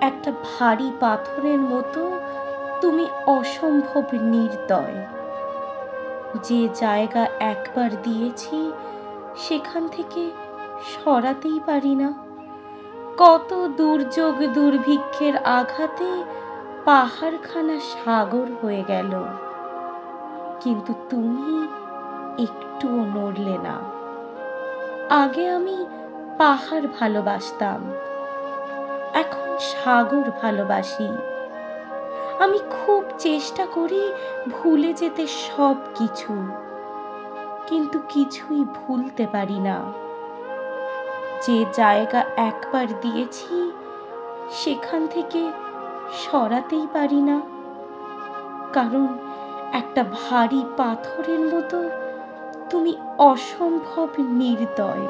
একটা ভারী পাথরের মতো তুমি অসম্ভব নির্দয়। যে জায়গা একবার দিয়েছি সেখান থেকে সরাতেই পারি না। কত দুর্যোগ দুর্ভিক্ষের আঘাতে পাহাড়খানা সাগর হয়ে গেল, কিন্তু তুমি একটুও নড়লে না। আগে আমি পাহাড় ভালোবাসতাম, এখন সাগর ভালোবাসি। আমি খুব চেষ্টা করি ভুলে যেতে সব কিছু, কিন্তু কিছুই ভুলতে পারি না। যে জায়গা একবার দিয়েছি সেখান থেকে সরাতেই পারি না, কারণ একটা ভারী পাথরের মতো তুমি অসম্ভব নির্দয়।